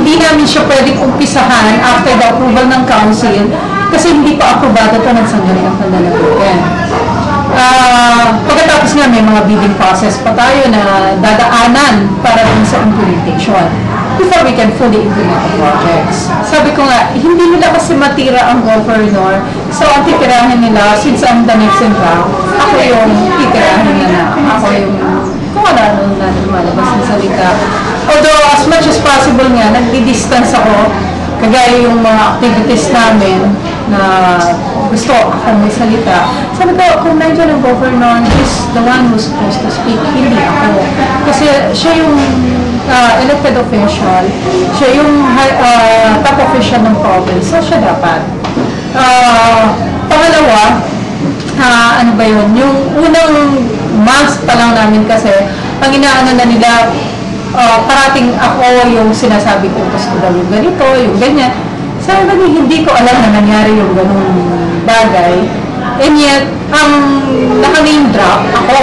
hindi namin siya pwedeng umpisahan after the approval ng council kasi hindi pa aprobado ito ng Sangguniang Panlalawigan. Pagkatapos nga may mga bidding process pa tayo na dadaanan para din sa implementation before we can fully implement the projects. Sabi ko nga, hindi nila kasi matira ang governor, so ang titirahin nila, since I'm the next in round, ako yung titirahin nila, ako yung kung ano na lumalabas ng salita. Although, as much as possible nga, nagdi-distance ako, kagaya yung mga activities namin na gusto akong may salita. Sabi ko, kung nandiyan ang governor, he's the one who's supposed to speak, hindi ako. Kasi siya yung elected official, siya yung top official ng province, so siya dapat. Pangalawa, ano ba yun? Yung unang months pa lang namin kasi, ang inaano na nila, parating ako yung sinasabi ko, gusto daw yung ganito, yung ganyan. Sabi ba hindi ko alam na nangyari yung ganung bagay. And yet, ang naka-name drop ako,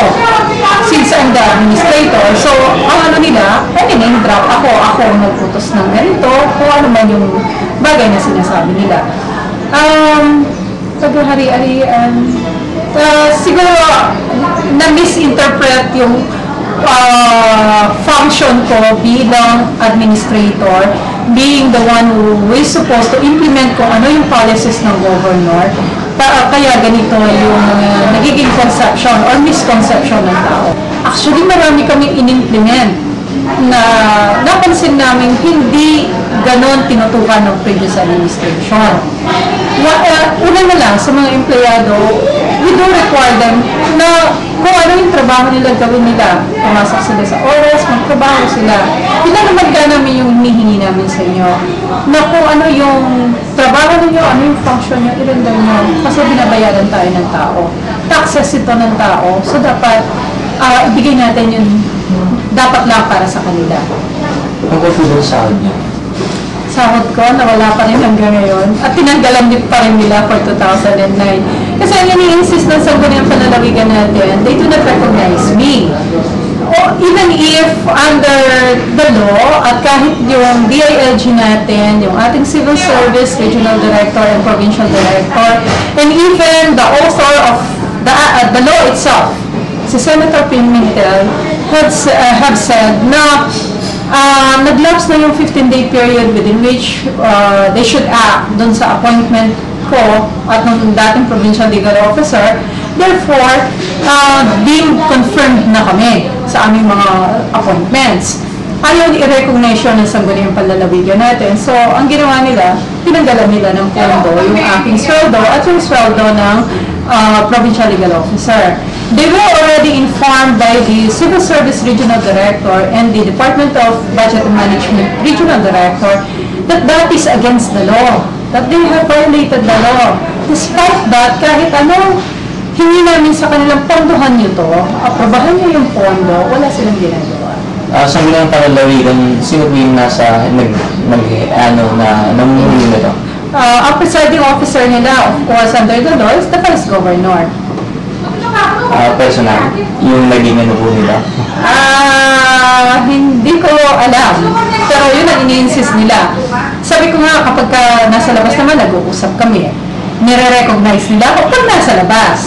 since I'm the administrator. So, ang ano nila, name drop ako ang nagputos ng ganito, kung ano man yung bagay na sinasabi nila. Paghahari-harian, siguro na-misinterpret yung function ko bilang administrator, being the one who is supposed to implement kung ano yung policies ng governor. Kaya ganito yung nagiging conception or misconception ng tao. Actually, marami kaming in-implement na napansin namin hindi ganon tinutukan ng previous administration. Una na lang sa mga empleyado, we do require them na kung ano yung trabaho nila gawin nila. Pumasok sila sa oras, magtrabaho sila. Hindi naman ka namin yung hinihingi namin sa inyo. Na kung ano yung trabaho ninyo, ano yung function nyo, ilanda nyo. Kasi binabayaran tayo ng tao. Taxes ito ng tao. So dapat ibigay natin yung dapat lang para sa kanila. Ang confidence sa niya? Sahod ko, nawala pa rin hanggang ngayon. At tinanggalan din pa rin nila for 2009. Kasi ang ini-insist ng Sangguniang Panlalawigan natin, they do not recognize me. Even if under the law, at kahit yung DILG natin, yung ating Civil Service Regional Director and Provincial Director, and even the author of the law itself, si Senator Pimentel, have said na nag-lapse na yung 15-day period within which they should act dun sa appointment ko at ng dating provincial legal officer. Therefore, being confirmed na kami sa aming mga appointments. Ayaw i-recognize yun ng Sangguniang Panlalawigan natin. So, ang ginawa nila, pinanggalan nila ng pondo yung aking sweldo at yung sweldo ng provincial legal officer. They were already informed by the Civil Service Regional Director and the Department of Budget and Management Regional Director that that is against the law, that they have violated the law. Despite that, kahit anong hingi namin sa kanilang pondohan nyo to, aprobahan nyo yung pondo, wala silang ginagawa. Sa Sangguniang Panlalawigan, sino po yung nasa namumuno nito? Ang presiding officer nila, of course, under the law, is the Vice Governor. Personal, yung naging ano po nila? Hindi ko alam. Pero yun ang ini-insist nila. Sabi ko nga, kapag nasa labas naman, nag-uusap kami. Nire-recognize nila ako pag nasa labas.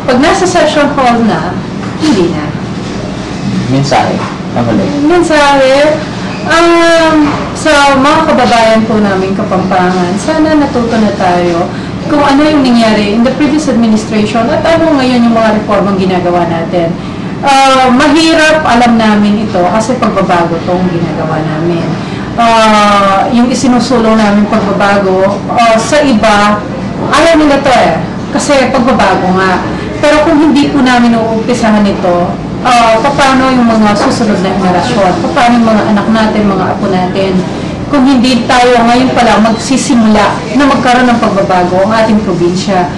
Pag nasa session hall na, hindi na. Mensahe? Mensahe? Sa mga kababayan po namin Kapampangan, sana natuto na tayo kung ano yung nangyari in the previous administration at ano ngayon yung mga reformang ginagawa natin. Mahirap, alam namin ito kasi pagbabago itong ginagawa namin. Yung isinusulong namin pagbabago, sa iba, ayaw nila to kasi pagbabago nga. Pero kung hindi po namin uumpisahan ito, paano yung mga susunod na henerasyon, paano yung mga anak natin, mga apo natin, kung hindi tayo ngayon pala magsisimula na magkaroon ng pagbabago ang ating probinsya.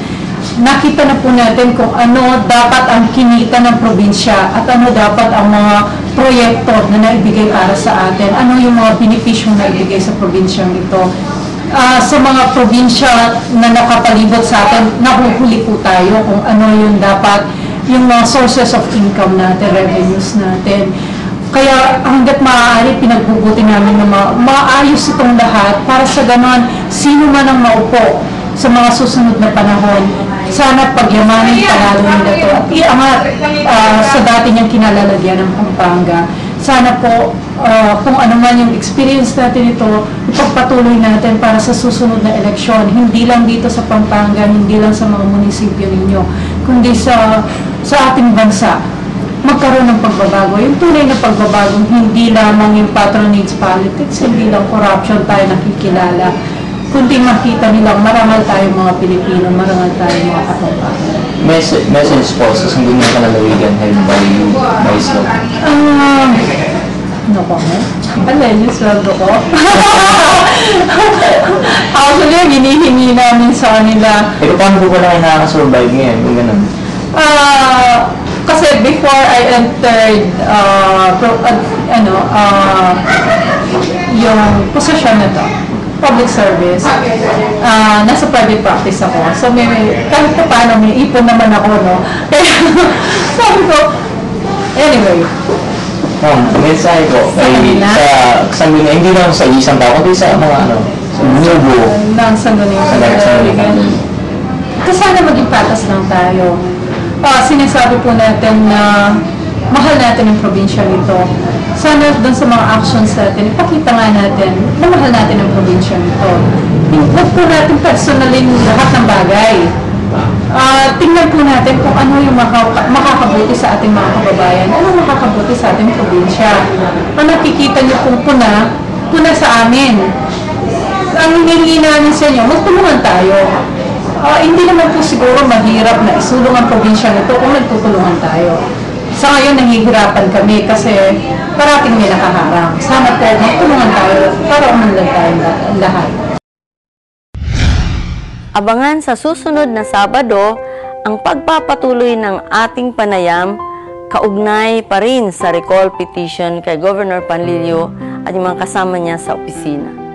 Nakita na po natin kung ano dapat ang kinita ng probinsya at ano dapat ang mga proyekto na naibigay para sa atin, ano yung mga benepisyo na ibigay sa probinsyang ito. Sa mga probinsya na nakapalibot sa atin, nahuhuli po tayo kung ano yung dapat, yung mga sources of income natin, revenues natin. Kaya hanggat maaari, pinagbubuti namin na maayos itong lahat para sa ganon, sino man ang maupo sa mga susunod na panahon, sana pagyamanin palalo nila ito at iangat sa dati niyang kinalalagyan ng Pampanga. Sana po, kung ano man yung experience natin ito, ipagpatuloy natin para sa susunod na eleksyon. Hindi lang dito sa Pampanga, hindi lang sa mga munisipyo ninyo, kundi sa ating bansa. Magkaroon ng pagbabago. Yung tunay na pagbabago, hindi lamang yung patronage politics, hindi lang corruption tayo nakikilala, kundi makita nilang marangal tayo mga Pilipino, marangal tayo mga kapampangan. Message po sa sangguniang panlalawigan held by you, Maislo. No comment. Alay, yung sweldo ko. Actually, hinihingi namin sa kanila. Paano po ba na kayo nakakasurvive ngayon kung ganun? Kasi before I entered yung posisyon na to, public service, nasa private practice ako. So kahit pa paano may ipon naman ako, no? Kaya sabi ko, anyway. Mensahe ko ay sa sangguniang, hindi lang sa isang tao, kundi sa mga sa buo. Ng sangguniang. Kasi sana maging patas lang tayo. Sinasabi po natin na mahal natin yung probinsya nito. Sana doon sa mga actions natin, ipakita nga natin na mahal natin ang probinsya nito. Huwag po natin personalin lahat ng bagay. Tingnan po natin kung ano yung makakabuti sa ating mga kababayan, ano makakabuti sa ating probinsya. Kung nakikita niyo kung puna sa amin. Ang hinihingi namin sa inyo, magtulungan tayo. Hindi naman po siguro mahirap na isulong ang probinsya nito kung nagtutulungan tayo. Sa ngayon, nahihirapan kami kasi parating may nakaharang. Sana po, magtulungan tayo para umunlad tayo lahat. Abangan sa susunod na Sabado ang pagpapatuloy ng ating panayam kaugnay pa rin sa recall petition kay Governor Panlilio at yung mga kasama niya sa opisina.